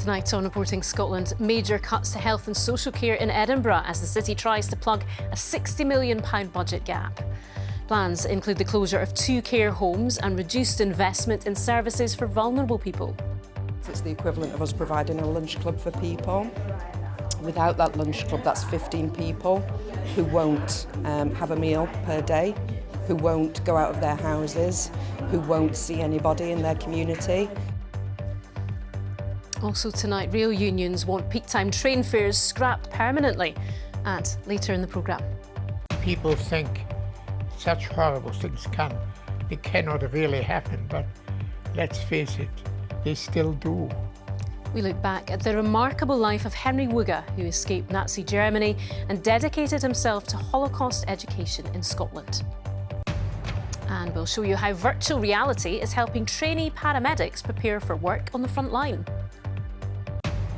Tonight on Reporting Scotland, major cuts to health and social care in Edinburgh as the city tries to plug a £60 million budget gap. Plans include the closure of 2 care homes and reduced investment in services for vulnerable people. It's the equivalent of us providing a lunch club for people. Without that lunch club, that's 15 people who won't have a meal per day, who won't go out of their houses, who won't see anybody in their community. Also tonight, rail unions want peak time train fares scrapped permanently. And later in the programme. People think such horrible things cannot really happen, but let's face it, they still do. We look back at the remarkable life of Henry Woger, who escaped Nazi Germany and dedicated himself to Holocaust education in Scotland. And we'll show you how virtual reality is helping trainee paramedics prepare for work on the front line.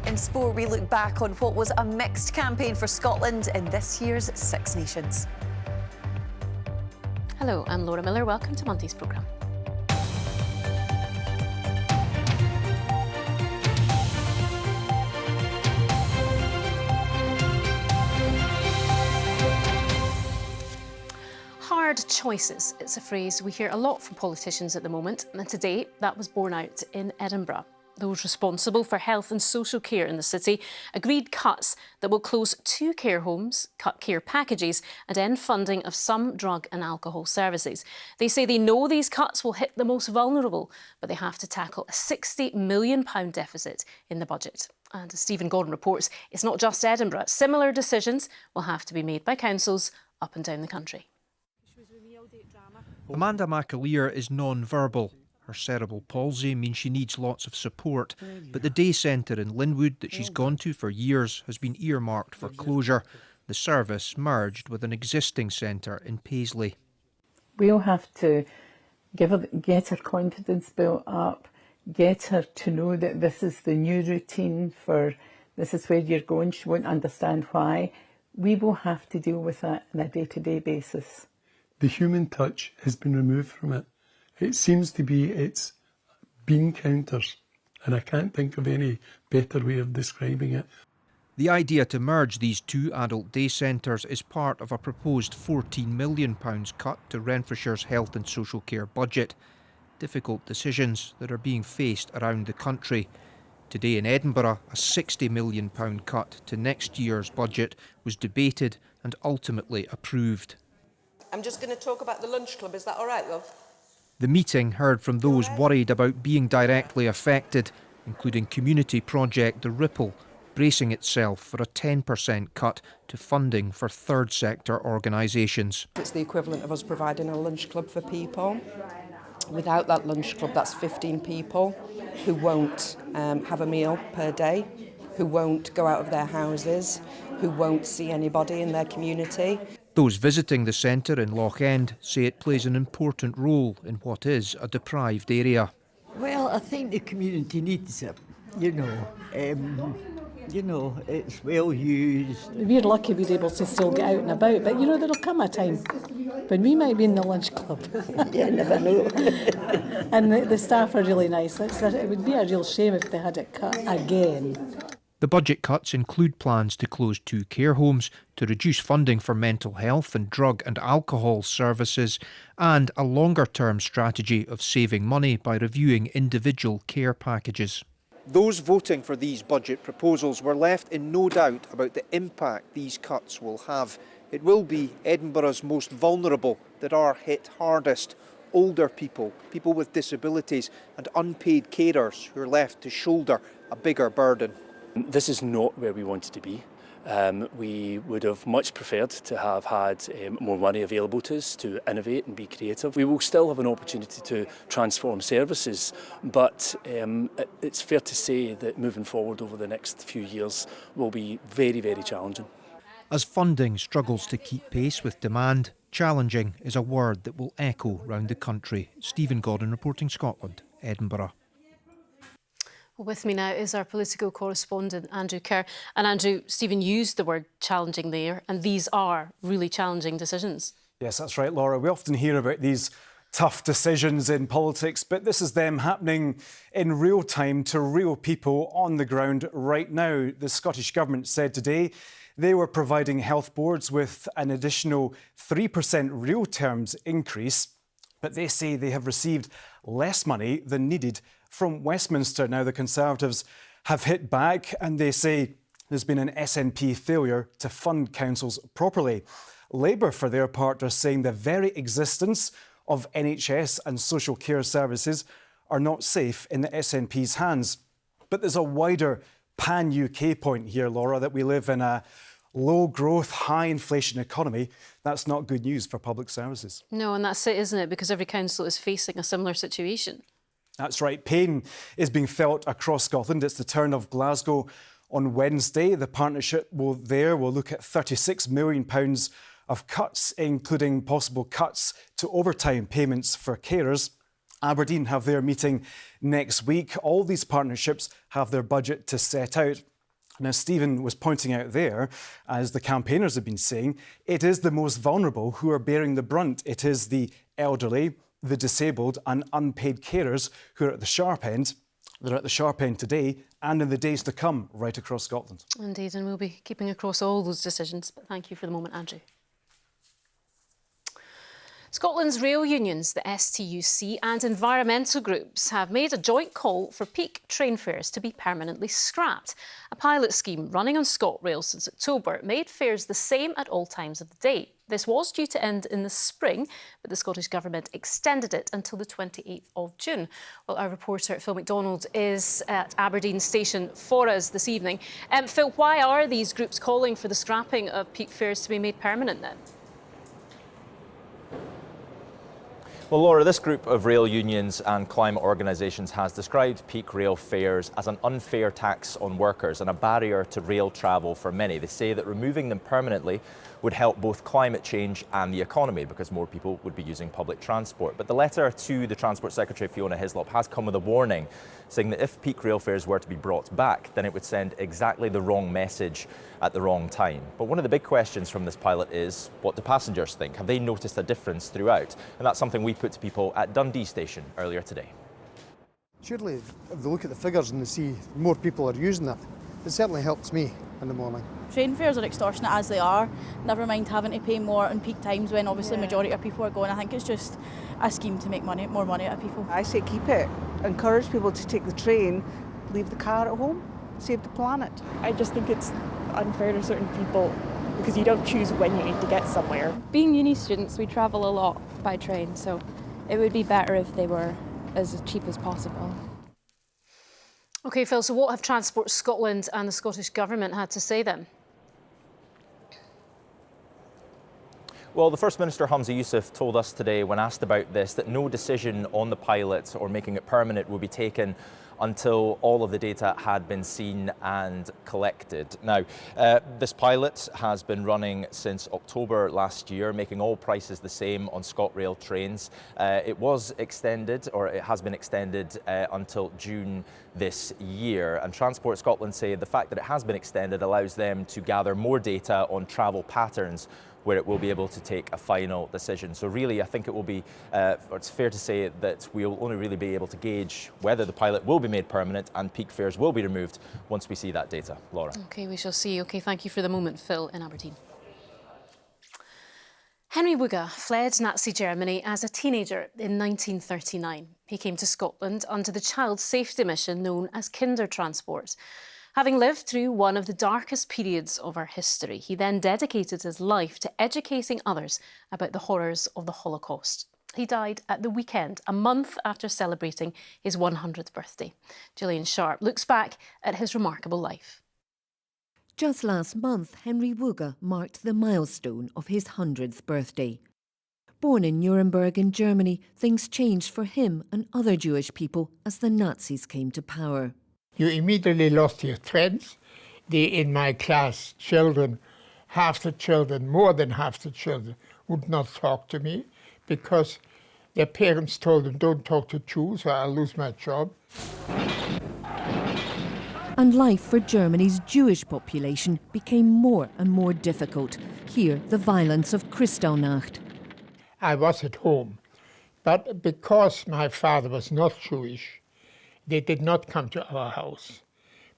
In sport, we look back on what was a mixed campaign for Scotland in this year's Six Nations. Hello, I'm Laura Miller. Welcome to Monday's programme. Hard choices. It's a phrase we hear a lot from politicians at the moment, and today that was borne out in Edinburgh. Those responsible for health and social care in the city agreed cuts that will close 2 care homes, cut care packages and end funding of some drug and alcohol services. They say they know these cuts will hit the most vulnerable, but they have to tackle a £60 million deficit in the budget. And as Stephen Gordon reports, it's not just Edinburgh. Similar decisions will have to be made by councils up and down the country. Amanda McAleer is non-verbal. Her cerebral palsy means she needs lots of support, but the day centre in Linwood that she's gone to for years has been earmarked for closure. The service merged with an existing centre in Paisley. We'll have to get her confidence built up, get her to know that this is the new routine this is where you're going. She won't understand why. We will have to deal with that on a day-to-day basis. The human touch has been removed from it. It seems to be it's bean counters, and I can't think of any better way of describing it. The idea to merge these 2 adult day centres is part of a proposed £14 million cut to Renfrewshire's health and social care budget. Difficult decisions that are being faced around the country. Today in Edinburgh, a £60 million cut to next year's budget was debated and ultimately approved. I'm just going to talk about the lunch club, is that all right, love? The meeting heard from those worried about being directly affected, including community project The Ripple, bracing itself for a 10% cut to funding for third sector organisations. It's the equivalent of us providing a lunch club for people. Without that lunch club, that's 15 people who won't have a meal per day, who won't go out of their houses, who won't see anybody in their community. Those visiting the centre in Loch End say it plays an important role in what is a deprived area. Well, I think the community needs it, it's well used. We're lucky we're able to still get out and about, but there'll come a time when we might be in the lunch club. You never know. And the staff are really nice. It would be a real shame if they had it cut again. The budget cuts include plans to close 2 care homes, to reduce funding for mental health and drug and alcohol services, and a longer-term strategy of saving money by reviewing individual care packages. Those voting for these budget proposals were left in no doubt about the impact these cuts will have. It will be Edinburgh's most vulnerable that are hit hardest. Older people, people with disabilities and unpaid carers who are left to shoulder a bigger burden. This is not where we wanted to be. We would have much preferred to have had more money available to us to innovate and be creative. We will still have an opportunity to transform services, but it's fair to say that moving forward over the next few years will be very, very challenging. As funding struggles to keep pace with demand, challenging is a word that will echo round the country. Stephen Gordon, Reporting Scotland, Edinburgh. With me now is our political correspondent, Andrew Kerr. And Andrew, Stephen used the word challenging there, and these are really challenging decisions. Yes, that's right, Laura. We often hear about these Tough decisions in politics, but this is them happening in real time to real people on the ground right now. The Scottish Government said today they were providing health boards with an additional 3% real terms increase, but they say they have received less money than needed from Westminster. Now, the Conservatives have hit back and they say there's been an SNP failure to fund councils properly. Labour, for their part, are saying the very existence of NHS and social care services are not safe in the SNP's hands. But there's a wider pan-UK point here, Laura, that we live in a low-growth, high-inflation economy. That's not good news for public services. No, and that's it, isn't it? Because every council is facing a similar situation. That's right. Pain is being felt across Scotland. It's the turn of Glasgow on Wednesday. The partnership will look at £36 million of cuts, including possible cuts to overtime payments for carers. Aberdeen have their meeting next week. All these partnerships have their budget to set out. Now, Stephen was pointing out there, as the campaigners have been saying, it is the most vulnerable who are bearing the brunt. It is the elderly, the disabled and unpaid carers who are at the sharp end. They're at the sharp end today and in the days to come right across Scotland. Indeed, and we'll be keeping across all those decisions. But thank you for the moment, Andrew. Scotland's rail unions, the STUC and environmental groups have made a joint call for peak train fares to be permanently scrapped. A pilot scheme running on ScotRail since October made fares the same at all times of the day. This was due to end in the spring, but the Scottish Government extended it until the 28th of June. Well, our reporter Phil McDonald is at Aberdeen Station for us this evening. Phil, why are these groups calling for the scrapping of peak fares to be made permanent then? Well, Laura, this group of rail unions and climate organisations has described peak rail fares as an unfair tax on workers and a barrier to rail travel for many. They say that removing them permanently would help both climate change and the economy because more people would be using public transport. But the letter to the Transport Secretary, Fiona Hislop, has come with a warning, saying that if peak rail fares were to be brought back, then it would send exactly the wrong message at the wrong time. But one of the big questions from this pilot is, what do passengers think? Have they noticed a difference throughout? And that's something we put to people at Dundee Station earlier today. Surely, if they look at the figures and they see more people are using it, it certainly helps me in the morning. Train fares are extortionate as they are, never mind having to pay more on peak times when obviously majority of people are going. I think it's just a scheme to make more money out of people. I say keep it, encourage people to take the train, leave the car at home, save the planet. I just think it's unfair to certain people because you don't choose when you need to get somewhere. Being uni students, we travel a lot by train, so it would be better if they were as cheap as possible. OK, Phil, so what have Transport Scotland and the Scottish Government had to say then? Well, the First Minister, Humza Yousaf, told us today when asked about this that no decision on the pilot or making it permanent will be taken until all of the data had been seen and collected. Now, this pilot has been running since October last year, making all prices the same on ScotRail trains. It was extended, or it has been extended until June this year. And Transport Scotland say the fact that it has been extended allows them to gather more data on travel patterns where it will be able to take a final decision. So really, I think it will be, it's fair to say that we'll only really be able to gauge whether the pilot will be made permanent and peak fares will be removed once we see that data. Laura. OK, we shall see. OK, thank you for the moment, Phil, in Aberdeen. Henry Woger fled Nazi Germany as a teenager in 1939. He came to Scotland under the child safety mission known as Kindertransport. Having lived through one of the darkest periods of our history, he then dedicated his life to educating others about the horrors of the Holocaust. He died at the weekend, a month after celebrating his 100th birthday. Gillian Sharp looks back at his remarkable life. Just last month, Henry Woger marked the milestone of his 100th birthday. Born in Nuremberg in Germany, things changed for him and other Jewish people as the Nazis came to power. You immediately lost your friends. In my class, children, half the children, more than half the children, would not talk to me because their parents told them, don't talk to Jews or I'll lose my job. And life for Germany's Jewish population became more and more difficult. Here, the violence of Kristallnacht. I was at home But because my father was not Jewish, they did not come to our house,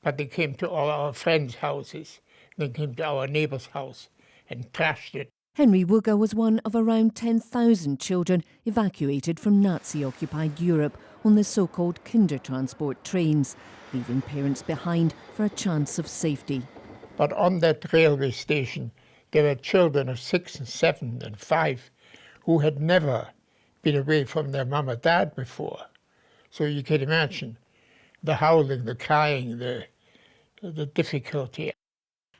but they came to all our friends' houses. They came to our neighbour's house and trashed it. Henry Woger was one of around 10,000 children evacuated from Nazi-occupied Europe on the so-called Kindertransport trains, leaving parents behind for a chance of safety. But on that railway station, there were children of 6 and 7 and 5 who had never been away from their mum or dad before. So you can imagine the howling, the crying, the difficulty.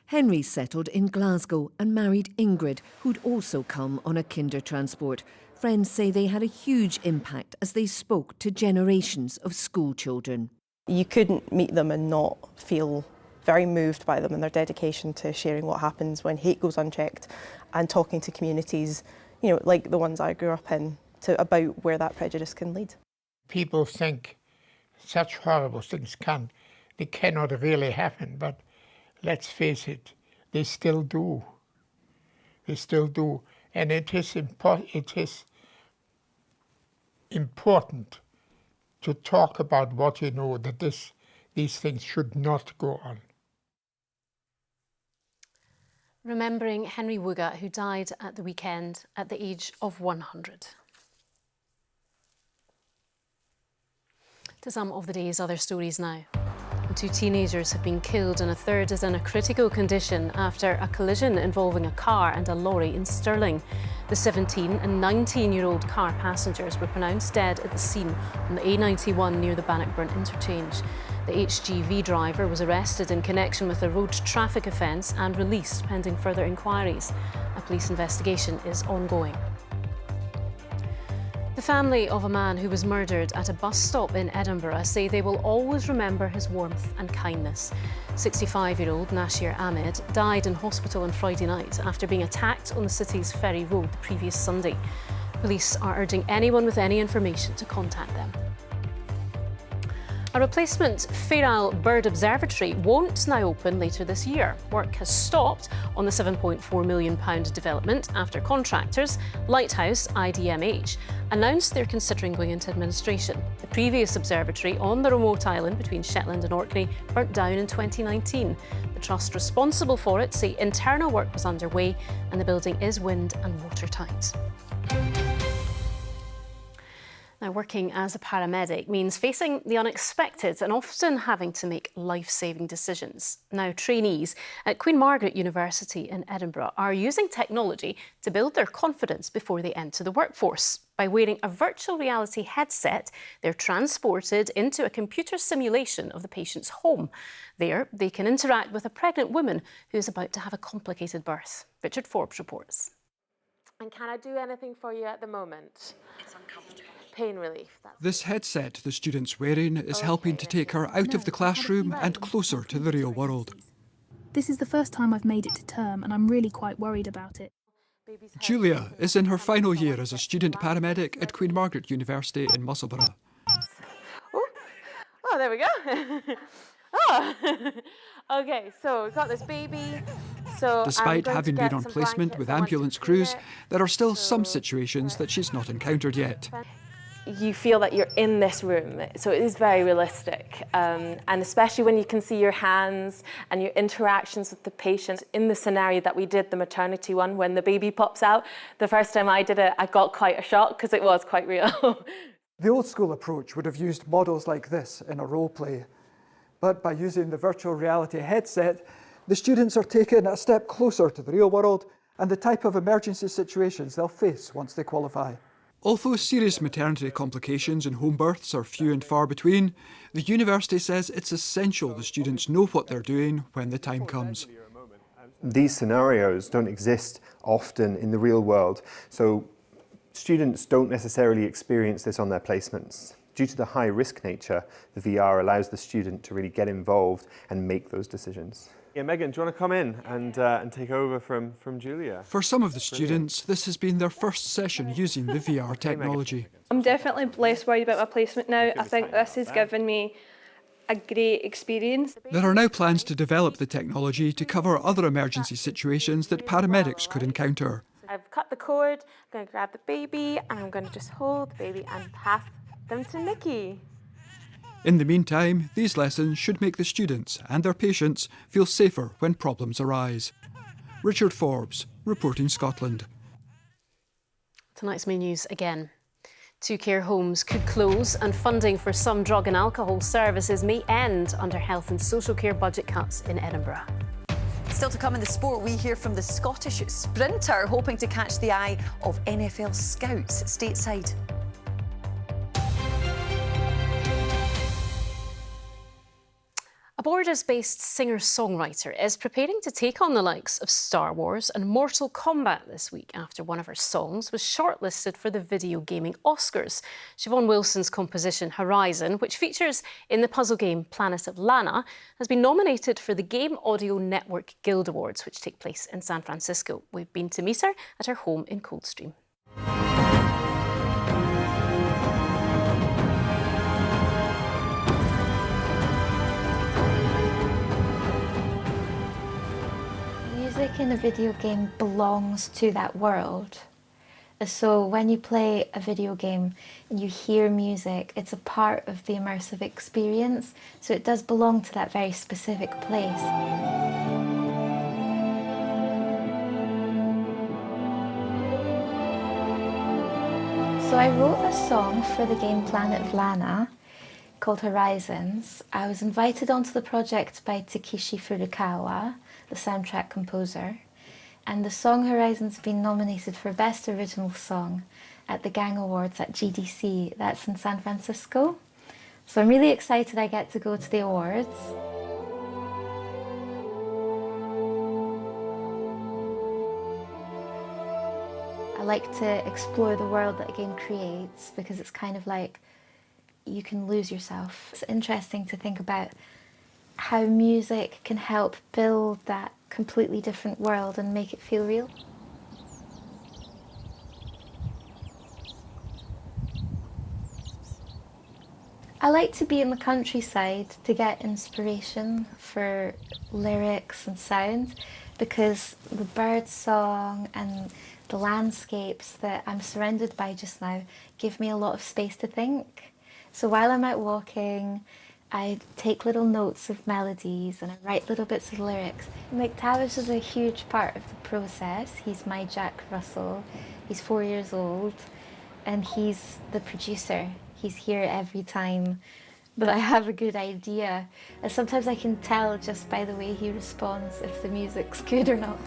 Henry settled in Glasgow and married Ingrid, who'd also come on a Kindertransport. Friends say they had a huge impact as they spoke to generations of school children. You couldn't meet them and not feel very moved by them and their dedication to sharing what happens when hate goes unchecked and talking to communities, you know, like the ones I grew up in, about where that prejudice can lead. People think such horrible things they cannot really happen, but let's face it, they still do. They still do. And it is important to talk about what you know, that these things should not go on. Remembering Henry Woger, who died at the weekend at the age of 100. To some of the day's other stories now. 2 teenagers have been killed and a third is in a critical condition after a collision involving a car and a lorry in Stirling. The 17 and 19-year-old car passengers were pronounced dead at the scene on the A91 near the Bannockburn interchange. The HGV driver was arrested in connection with a road traffic offence and released pending further inquiries. A police investigation is ongoing. The family of a man who was murdered at a bus stop in Edinburgh say they will always remember his warmth and kindness. 65-year-old Nasir Ahmed died in hospital on Friday night after being attacked on the city's Ferry Road the previous Sunday. Police are urging anyone with any information to contact them. A replacement feral bird observatory won't now open later this year. Work has stopped on the £7.4 million development after contractors, Lighthouse IDMH, announced they're considering going into administration. The previous observatory on the remote island between Shetland and Orkney burnt down in 2019. The trust responsible for it say internal work was underway and the building is wind and watertight. Now, working as a paramedic means facing the unexpected and often having to make life-saving decisions. Now, trainees at Queen Margaret University in Edinburgh are using technology to build their confidence before they enter the workforce. By wearing a virtual reality headset, they're transported into a computer simulation of the patient's home. There, they can interact with a pregnant woman who is about to have a complicated birth. Richard Forbes reports. And can I do anything for you at the moment? It's uncomfortable. Pain relief. This headset the student's wearing is helping to take her out of the classroom and closer to the real world. This is the first time I've made it to term and I'm really quite worried about it. Julia is in her final year as a student paramedic at Queen Margaret University in Musselburgh. Oh, there we go. Oh. Okay, so we've got this baby. So despite having been on placement with ambulance crews, there are still some situations that she's not encountered yet. You feel that you're in this room, so it is very realistic. And especially when you can see your hands and your interactions with the patient. In the scenario that we did, the maternity one, when the baby pops out, the first time I did it, I got quite a shock because it was quite real. The old school approach would have used models like this in a role play. But by using the virtual reality headset, the students are taken a step closer to the real world and the type of emergency situations they'll face once they qualify. Although serious maternity complications and home births are few and far between, the university says it's essential the students know what they're doing when the time comes. These scenarios don't exist often in the real world, so students don't necessarily experience this on their placements. Due to the high risk nature, the VR allows the student to really get involved and make those decisions. Yeah, Megan, do you want to come in and take over from Julia? For some of the students, this has been their first session using the VR technology. I'm definitely less worried about my placement now. I think this has given me a great experience. There are now plans to develop the technology to cover other emergency situations that paramedics could encounter. I've cut the cord, I'm going to grab the baby and I'm going to just hold the baby and pass them to Nikki. In the meantime, these lessons should make the students and their patients feel safer when problems arise. Richard Forbes, reporting Scotland. Tonight's main news again. 2 care homes could close and funding for some drug and alcohol services may end under health and social care budget cuts in Edinburgh. Still to come in the sport, we hear from the Scottish sprinter hoping to catch the eye of NFL scouts stateside. A Borders-based singer-songwriter is preparing to take on the likes of Star Wars and Mortal Kombat this week after one of her songs was shortlisted for the Video Gaming Oscars. Siobhan Wilson's composition Horizon, which features in the puzzle game Planet of Lana, has been nominated for the Game Audio Network Guild Awards, which take place in San Francisco. We've been to meet her at her home in Coldstream. Music in a video game belongs to that world. So when you play a video game and you hear music, it's a part of the immersive experience, so it does belong to that very specific place. So I wrote a song for the game Planet of Lana called Horizons. I was invited onto the project by Takeshi Furukawa, the soundtrack composer, and the song Horizons has been nominated for Best Original Song at the Gang Awards at GDC. That's in San Francisco. So I'm really excited I get to go to the awards. I like to explore the world that a game creates because it's kind of like you can lose yourself. It's interesting to think about how music can help build that completely different world and make it feel real. I like to be in the countryside to get inspiration for lyrics and sound because the bird song and the landscapes that I'm surrounded by just now give me a lot of space to think. So while I'm out walking, I take little notes of melodies and I write little bits of lyrics. McTavish is a huge part of the process. He's my Jack Russell. He's 4 years old and he's the producer. He's here every time that I have a good idea. And sometimes I can tell just by the way he responds if the music's good or not.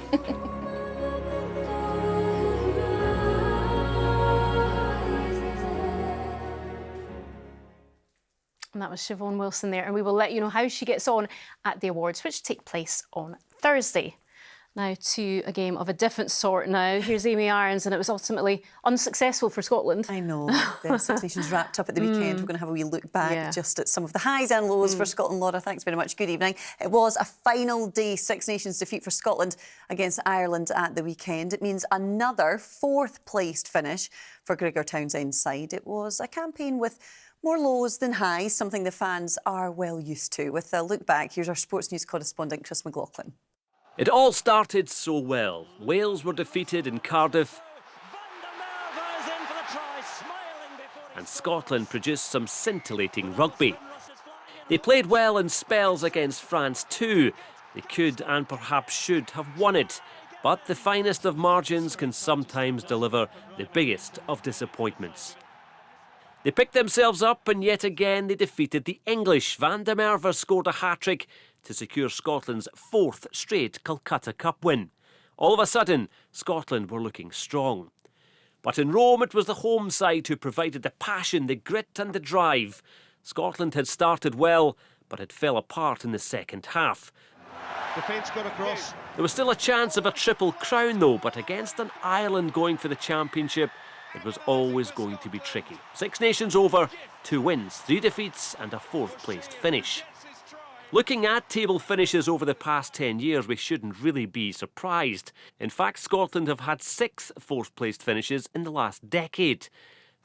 And that was Siobhan Wilson there, and we will let you know how she gets on at the awards, which take place on Thursday. Now to a game of a different sort now. Here's Amy Irons, and it was ultimately unsuccessful for Scotland. I know. The Six Nations wrapped up at the weekend. We're going to have a wee look back just at some of the highs and lows for Scotland. Laura, thanks very much. Good evening. It was a final day Six Nations defeat for Scotland against Ireland at the weekend. It means another 4th placed finish for Gregor Townsend's side. It was a campaign with more lows than highs, something the fans are well used to. With a look back, here's our sports news correspondent, Chris McLaughlin. It all started so well. Wales were defeated in Cardiff, and Scotland produced some scintillating rugby. They played well in spells against France too. They could and perhaps should have won it, but the finest of margins can sometimes deliver the biggest of disappointments. They picked themselves up and yet again they defeated the English. Van der Merwe scored a hat-trick to secure Scotland's 4th straight Calcutta Cup win. All of a sudden, Scotland were looking strong. But in Rome, it was the home side who provided the passion, the grit and the drive. Scotland had started well, but it fell apart in the second half. Defence got across. There was still a chance of a triple crown though, but against an Ireland going for the championship, it was always going to be tricky. Six Nations over, 2 wins, 3 defeats and a 4th placed finish. Looking at table finishes over the past 10 years, we shouldn't really be surprised. In fact, Scotland have had 6 4th placed finishes in the last decade.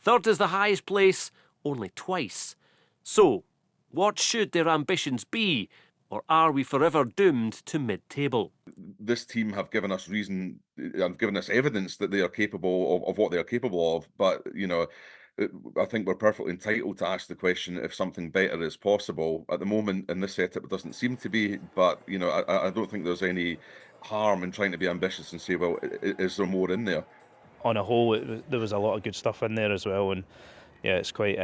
3rd is the highest place, only twice. So, what should their ambitions be? Or are we forever doomed to mid-table? This team have given us reason and given us evidence that they are capable of what they are capable of. But, you know, I think we're perfectly entitled to ask the question if something better is possible. At the moment, in this setup, it doesn't seem to be. But, you know, I don't think there's any harm in trying to be ambitious and say, well, is there more in there? On a whole, there was a lot of good stuff in there as well. And, yeah, it's quite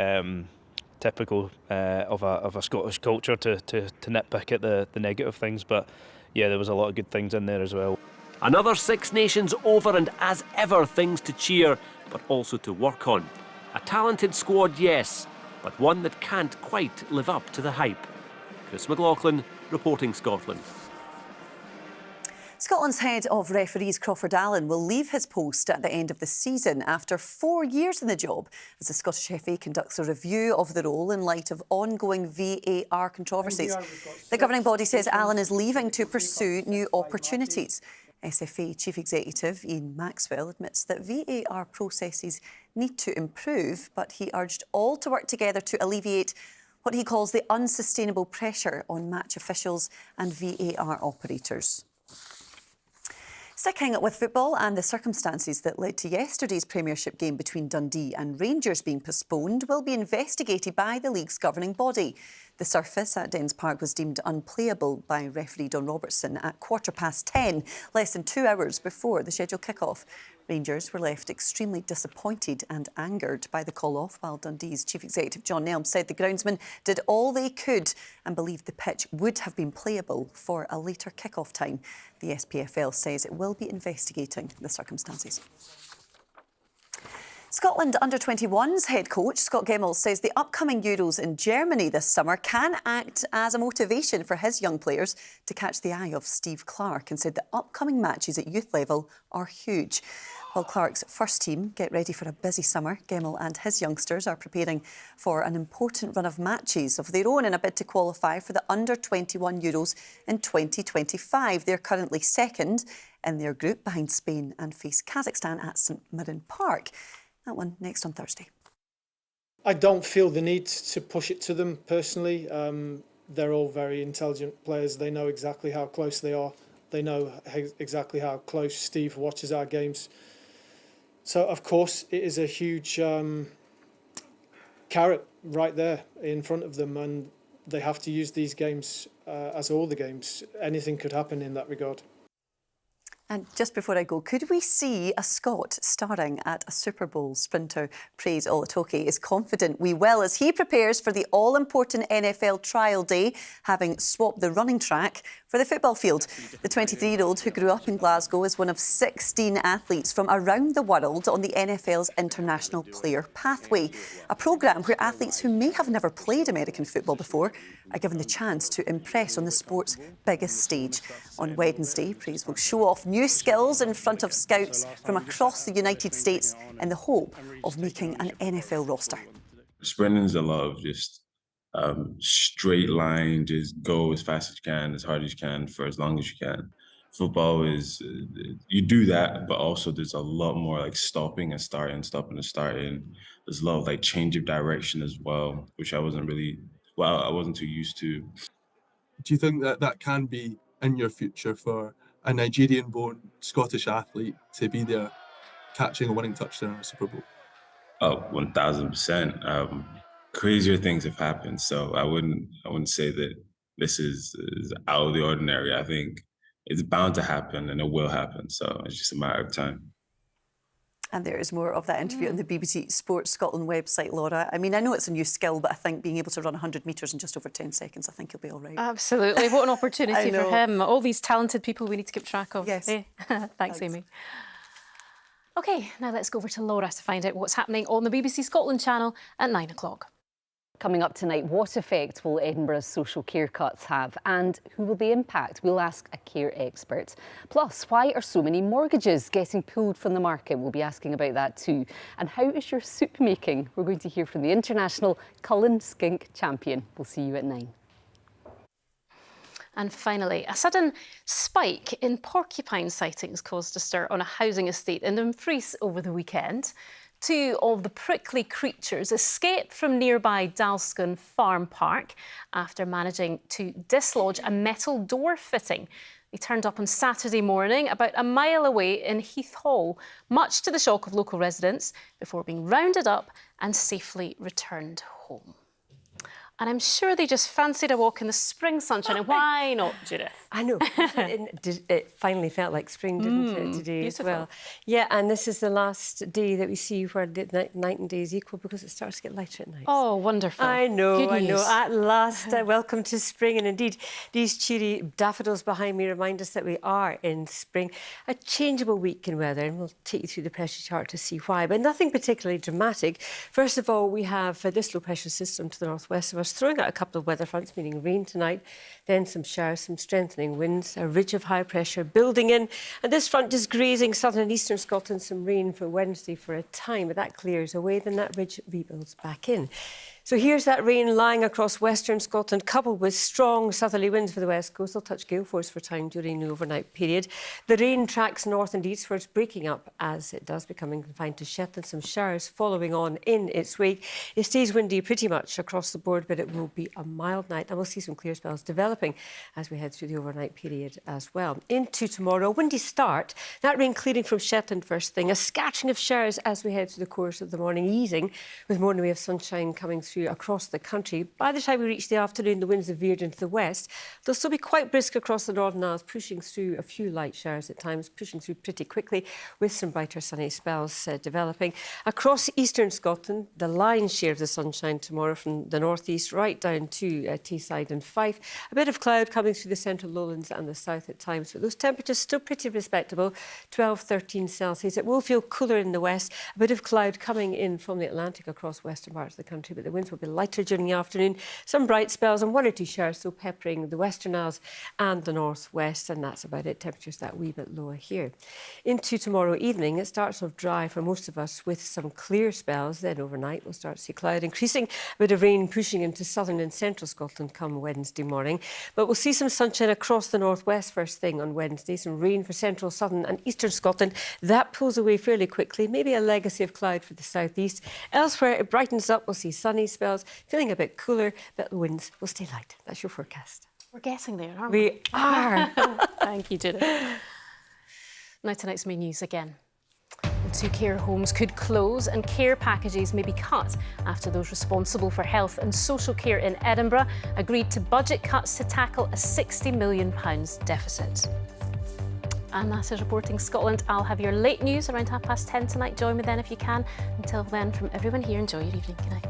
typical of a Scottish culture to nitpick at the negative things. But, yeah, there was a lot of good things in there as well. Another Six Nations over, and as ever, things to cheer, but also to work on. A talented squad, yes, but one that can't quite live up to the hype. Chris McLaughlin, reporting Scotland. Scotland's head of referees, Crawford Allen, will leave his post at the end of the season after 4 years in the job, as the Scottish FA conducts a review of the role in light of ongoing VAR controversies. The governing body says Allen is leaving to pursue new opportunities. SFA Chief Executive Ian Maxwell admits that VAR processes need to improve, but he urged all to work together to alleviate what he calls the unsustainable pressure on match officials and VAR operators. Sticking with football and the circumstances that led to yesterday's Premiership game between Dundee and Rangers being postponed will be investigated by the league's governing body. The surface at Dens Park was deemed unplayable by referee Don Robertson at 10:15, less than 2 hours before the scheduled kick-off. Rangers were left extremely disappointed and angered by the call-off, while Dundee's Chief Executive John Nelm said the groundsmen did all they could and believed the pitch would have been playable for a later kick-off time. The SPFL says it will be investigating the circumstances. Scotland under-21's head coach, Scott Gemmell, says the upcoming Euros in Germany this summer can act as a motivation for his young players to catch the eye of Steve Clarke, and said the upcoming matches at youth level are huge. While Clarke's first team get ready for a busy summer, Gemmell and his youngsters are preparing for an important run of matches of their own in a bid to qualify for the under-21 Euros in 2025. They're currently second in their group behind Spain and face Kazakhstan at St Mirren Park. That one next on Thursday. I don't feel the need to push it to them personally. They're all very intelligent players. They know exactly how close they are. They know exactly how close Steve watches our games. So, of course, it is a huge carrot right there in front of them, and they have to use these games as all the games. Anything could happen in that regard. And just before I go, could we see a Scot starring at a Super Bowl? Sprinter Praise Olatoke is confident we will, as he prepares for the all-important NFL trial day, having swapped the running track for the football field. The 23-year-old, who grew up in Glasgow, is one of 16 athletes from around the world on the NFL's International Player Pathway, a programme where athletes who may have never played American football before are given the chance to impress on the sport's biggest stage. On Wednesday, Praise will show off new skills in front of scouts from across the United States in the hope of making an NFL roster. Sprinting is a lot of just straight line, just go as fast as you can, as hard as you can, for as long as you can. Football is, you do that, but also there's a lot more like stopping and starting, stopping and starting. There's a lot of like change of direction as well, which I wasn't too used to. Do you think that that can be in your future for a Nigerian-born Scottish athlete to be there catching a winning touchdown in a Super Bowl? Oh, 1,000%. Crazier things have happened, so I wouldn't say that this is out of the ordinary. I think it's bound to happen and it will happen, so it's just a matter of time. And there is more of that interview on the BBC Sports Scotland website, Laura. I mean, I know it's a new skill, but I think being able to run 100 metres in just over 10 seconds, I think you'll be all right. Absolutely. What an opportunity for him. All these talented people we need to keep track of. Yes. Eh? Thanks, Amy. OK, now let's go over to Laura to find out what's happening on the BBC Scotland channel at 9 o'clock. Coming up tonight, what effect will Edinburgh's social care cuts have and who will they impact? We'll ask a care expert. Plus, why are so many mortgages getting pulled from the market? We'll be asking about that too. And how is your soup making? We're going to hear from the international Cullen Skink champion. We'll see you at 9. And finally, a sudden spike in porcupine sightings caused a stir on a housing estate in Dumfries over the weekend. Two of the prickly creatures escaped from nearby Dalston Farm Park after managing to dislodge a metal door fitting. They turned up on Saturday morning about a mile away in Heath Hall, much to the shock of local residents, before being rounded up and safely returned home. And I'm sure they just fancied a walk in the spring sunshine. And why not, Judith? I know. It finally felt like spring, didn't it, today beautiful. as well? Yeah, and this is the last day that we see where the night and day is equal because it starts to get lighter at night. Oh, wonderful. I know, Good I know. news. At last, welcome to spring. And indeed, these cheery daffodils behind me remind us that we are in spring. A changeable week in weather, and we'll take you through the pressure chart to see why, but nothing particularly dramatic. First of all, we have this low pressure system to the northwest of us, throwing out a couple of weather fronts, meaning rain tonight, then some showers, some strengthening winds, a ridge of high pressure building in, and this front is grazing southern and eastern Scotland, some rain for Wednesday for a time, but that clears away, then that ridge rebuilds back in. So here's that rain lying across western Scotland, coupled with strong southerly winds for the west coast. They'll touch gale force for time during the overnight period. The rain tracks north and eastwards, breaking up as it does, becoming confined to Shetland. Some showers following on in its wake. It stays windy pretty much across the board, but it will be a mild night. And we'll see some clear spells developing as we head through the overnight period as well. Into tomorrow, a windy start. That rain clearing from Shetland first thing. A scattering of showers as we head through the course of the morning, easing with more in the way of sunshine coming through across the country. By the time we reach the afternoon, the winds have veered into the west. They'll still be quite brisk across the Northern Isles, pushing through a few light showers at times, pushing through pretty quickly with some brighter sunny spells developing. Across eastern Scotland, the lion's share of the sunshine tomorrow from the northeast right down to Teesside and Fife. A bit of cloud coming through the central lowlands and the south at times, but those temperatures still pretty respectable, 12, 13 Celsius. It will feel cooler in the west. A bit of cloud coming in from the Atlantic across western parts of the country, but the winds will be lighter during the afternoon. Some bright spells and one or two showers, so peppering the Western Isles and the northwest, and that's about it. Temperatures that wee bit lower here. Into tomorrow evening, it starts off dry for most of us with some clear spells. Then overnight, we'll start to see cloud increasing, a bit of rain pushing into southern and central Scotland come Wednesday morning. But we'll see some sunshine across the northwest first thing on Wednesday. Some rain for central, southern and eastern Scotland. That pulls away fairly quickly. Maybe a legacy of cloud for the southeast. Elsewhere, it brightens up. We'll see sunny spells. Feeling a bit cooler, but the winds will stay light. That's your forecast. We're getting there, aren't we? We are. Thank you, Judith. Now tonight's main news again. 2 care homes could close and care packages may be cut after those responsible for health and social care in Edinburgh agreed to budget cuts to tackle a £60 million deficit. And that is Reporting Scotland. I'll have your late news around 10:30 tonight. Join me then if you can. Until then, from everyone here, enjoy your evening. Good night.